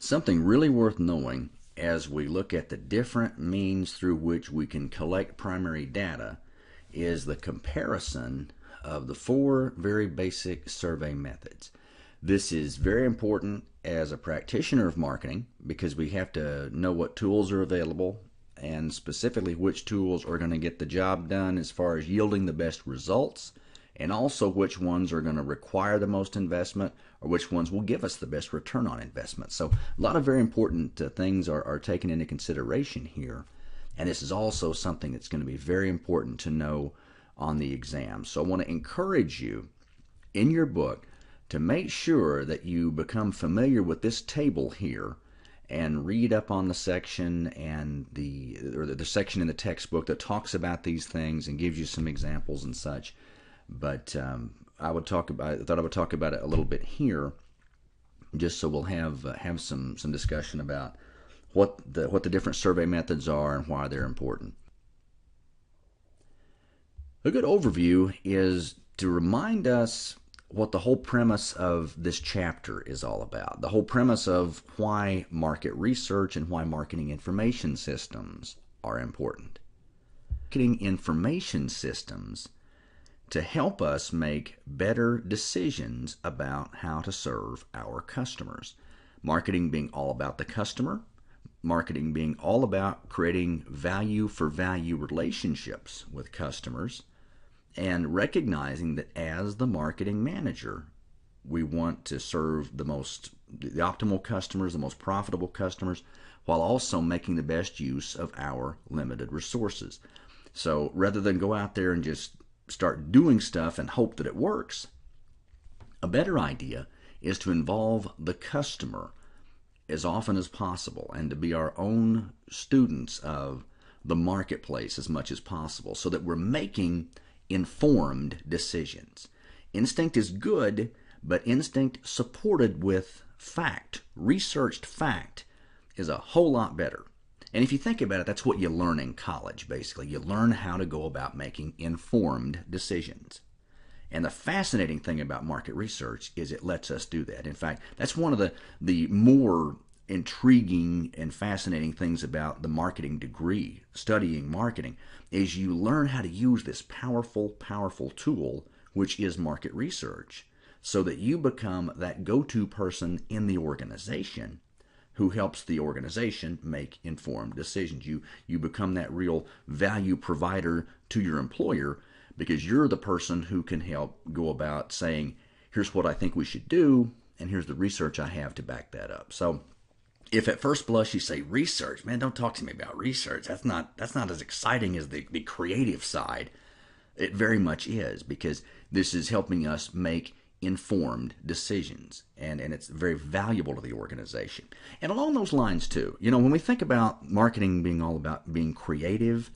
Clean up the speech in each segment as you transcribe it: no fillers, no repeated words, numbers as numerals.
Something really worth knowing as we look at the different means through which we can collect primary data is the comparison of the four very basic survey methods. This is very important as a practitioner of marketing because we have to know what tools are available and specifically which tools are going to get the job done as far as yielding the best results, and also which ones are going to require the most investment or which ones will give us the best return on investment. So a lot of very important things are taken into consideration here, and this is also something that's going to be very important to know on the exam. So I want to encourage you in your book to make sure that you become familiar with this table here and read up on the section and the section in the textbook that talks about these things and gives you some examples and such. But I thought I would talk about it a little bit here, just so we'll have some discussion about what the different survey methods are and why they're important. A good overview is to remind us what the whole premise of this chapter is all about. The whole premise of why market research and why marketing information systems are important. Marketing information systems to help us make better decisions about how to serve our customers. Marketing being all about the customer, marketing being all about creating value for value relationships with customers, and recognizing that as the marketing manager, we want to serve the optimal customers, the most profitable customers, while also making the best use of our limited resources. So rather than go out there and just start doing stuff and hope that it works, a better idea is to involve the customer as often as possible and to be our own students of the marketplace as much as possible so that we're making informed decisions. Instinct is good, but instinct supported with fact, researched fact, is a whole lot better. And if you think about it, that's what you learn in college, basically. You learn how to go about making informed decisions. And the fascinating thing about market research is it lets us do that. In fact, that's one of the more intriguing and fascinating things about the marketing degree, studying marketing, is you learn how to use this powerful tool, which is market research, so that you become that go-to person in the organization who helps the organization make informed decisions. You become that real value provider to your employer because you're the person who can help go about saying, here's what I think we should do, and here's the research I have to back that up. So if at first blush you say research, man, don't talk to me about research. That's not as exciting as the creative side. It very much is, because this is helping us make informed decisions, and it's very valuable to the organization. And along those lines too, when we think about marketing being all about being creative,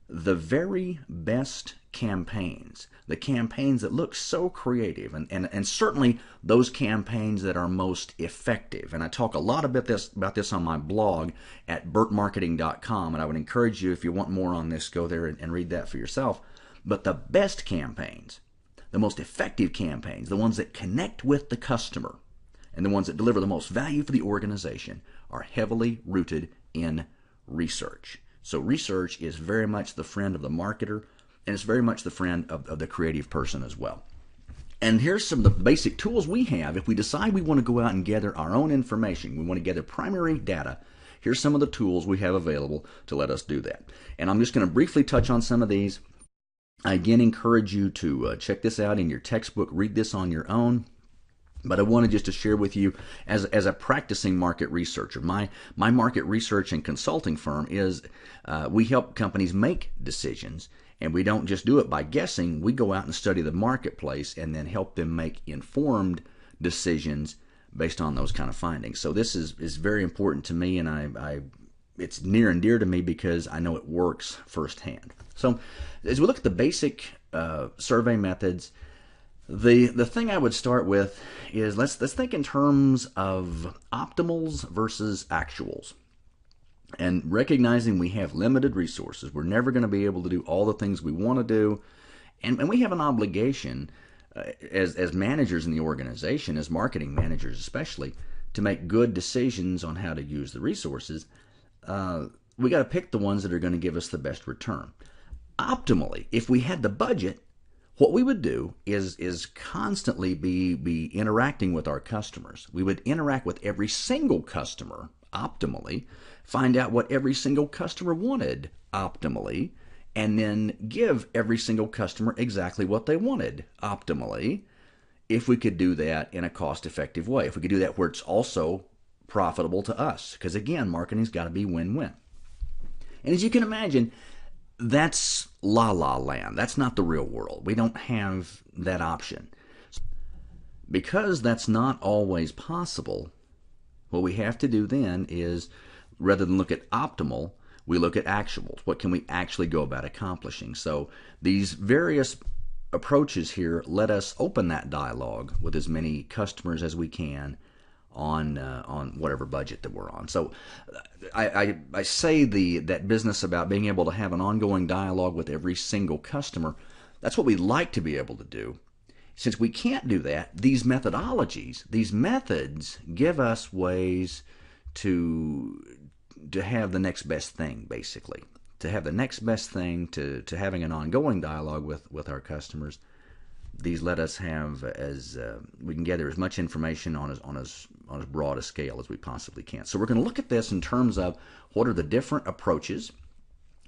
the very best campaigns, the campaigns that look so creative, and certainly those campaigns that are most effective, and I talk a lot about this on my blog at burtmarketing.com, and I would encourage you, if you want more on this, go there and read that for yourself. But the best campaigns, the most effective campaigns, the ones that connect with the customer, and the ones that deliver the most value for the organization are heavily rooted in research. So research is very much the friend of the marketer, and it's very much the friend of the creative person as well. And here's some of the basic tools we have if we decide we want to go out and gather our own information. We want to gather primary data. Here's some of the tools we have available to let us do that. And I'm just going to briefly touch on some of these. I again encourage you to check this out in your textbook, read this on your own. But I wanted just to share with you, as a practicing market researcher, my market research and consulting firm is, we help companies make decisions, and we don't just do it by guessing. We go out and study the marketplace and then help them make informed decisions based on those kind of findings. So this is very important to me, and it's near and dear to me because I know it works firsthand. So as we look at the basic survey methods, the thing I would start with is let's think in terms of optimals versus actuals. And recognizing we have limited resources, we're never going to be able to do all the things we want to do, and we have an obligation as managers in the organization, as marketing managers especially, to make good decisions on how to use the resources, we got to pick the ones that are going to give us the best return. Optimally, if we had the budget, what we would do is constantly be interacting with our customers. We would interact with every single customer optimally, find out what every single customer wanted optimally, and then give every single customer exactly what they wanted optimally, if we could do that in a cost-effective way. If we could do that where it's also profitable to us. Because again, marketing's got to be win-win. And as you can imagine, that's la-la land. That's not the real world. We don't have that option. Because that's not always possible, what we have to do then is, rather than look at optimal, we look at actuals. What can we actually go about accomplishing? So these various approaches here let us open that dialogue with as many customers as we can on whatever budget that we're on. So I say that business about being able to have an ongoing dialogue with every single customer, that's what we like to be able to do. Since we can't do that, these methodologies, these methods give us ways to have the next best thing, basically. To have the next best thing to having an ongoing dialogue with our customers. These let us have we can gather as much information on as broad a scale as we possibly can. So we're going to look at this in terms of what are the different approaches,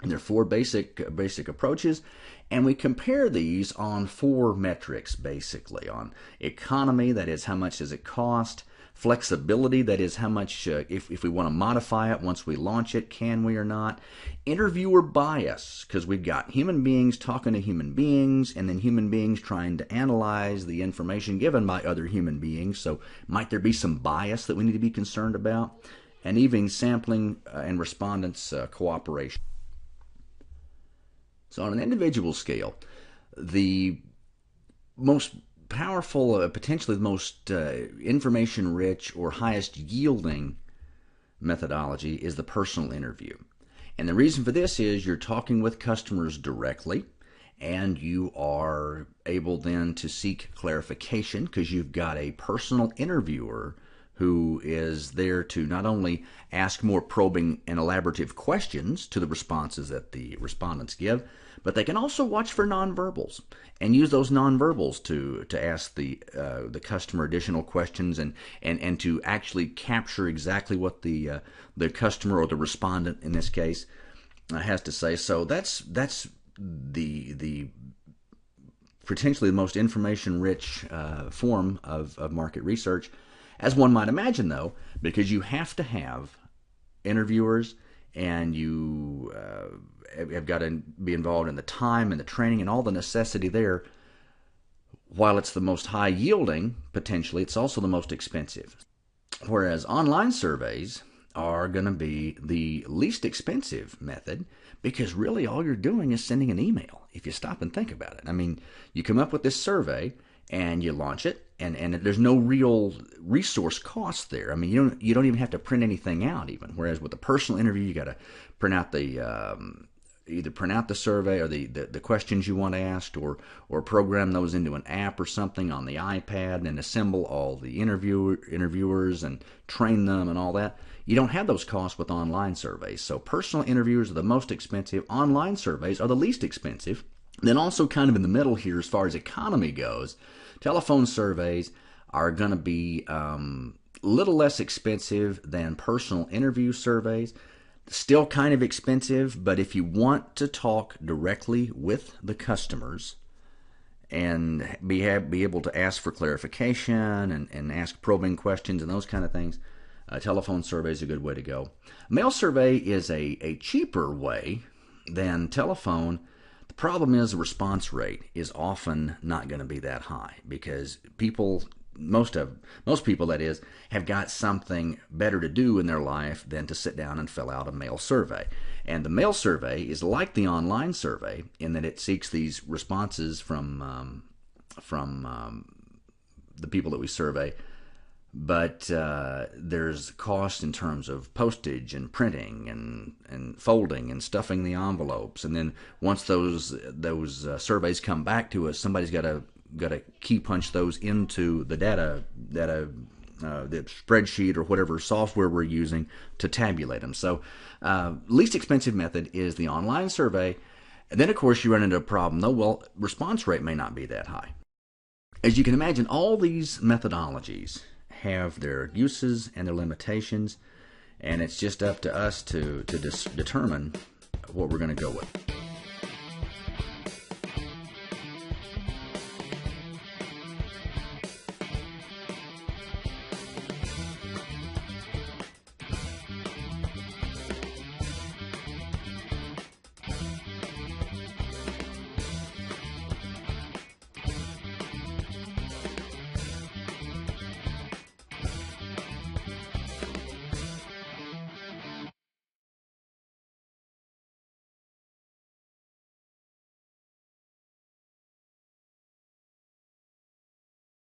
and there are four basic approaches, and we compare these on four metrics, basically. On economy, that is how much does it cost; flexibility, that is how much, if we want to modify it once we launch it, can we or not; interviewer bias, because we've got human beings talking to human beings, and then human beings trying to analyze the information given by other human beings, so might there be some bias that we need to be concerned about; and even sampling and respondents' cooperation. So on an individual scale, the most powerful, potentially the most information-rich or highest yielding methodology is the personal interview. And the reason for this is you're talking with customers directly, and you are able then to seek clarification because you've got a personal interviewer who is there to not only ask more probing and elaborative questions to the responses that the respondents give, but they can also watch for nonverbals and use those nonverbals to ask the customer additional questions and to actually capture exactly what the customer or the respondent in this case has to say. So that's the potentially the most information-rich form of market research, as one might imagine, though, because you have to have interviewers and you have got to be involved in the time and the training and all the necessity there. While it's the most high yielding, potentially, it's also the most expensive. Whereas online surveys are going to be the least expensive method, because really all you're doing is sending an email, if you stop and think about it. I mean, you come up with this survey and you launch it, and there's no real resource cost there. I mean, you don't even have to print anything out even. Whereas with a personal interview, you got to print out either print out the survey or the questions you want asked, or program those into an app or something on the iPad and assemble all the interviewers and train them and all that. You don't have those costs with online surveys. So personal interviews are the most expensive. Online surveys are the least expensive. Then also kind of in the middle here as far as economy goes, telephone surveys are going to be a little less expensive than personal interview surveys. Still kind of expensive, but if you want to talk directly with the customers and be able to ask for clarification and ask probing questions and those kind of things, a telephone survey is a good way to go. Mail survey is a cheaper way than telephone. The problem is the response rate is often not going to be that high because most people, that is, have got something better to do in their life than to sit down and fill out a mail survey. And the mail survey is like the online survey in that it seeks these responses from the people that we survey, but there's cost in terms of postage and printing and folding and stuffing the envelopes. And then once those surveys come back to us, somebody's got to key punch those into the data the spreadsheet or whatever software we're using to tabulate them. So least expensive method is the online survey. And then, of course, you run into a problem, though. Well, response rate may not be that high. As you can imagine, all these methodologies have their uses and their limitations, and it's just up to us to determine what we're going to go with.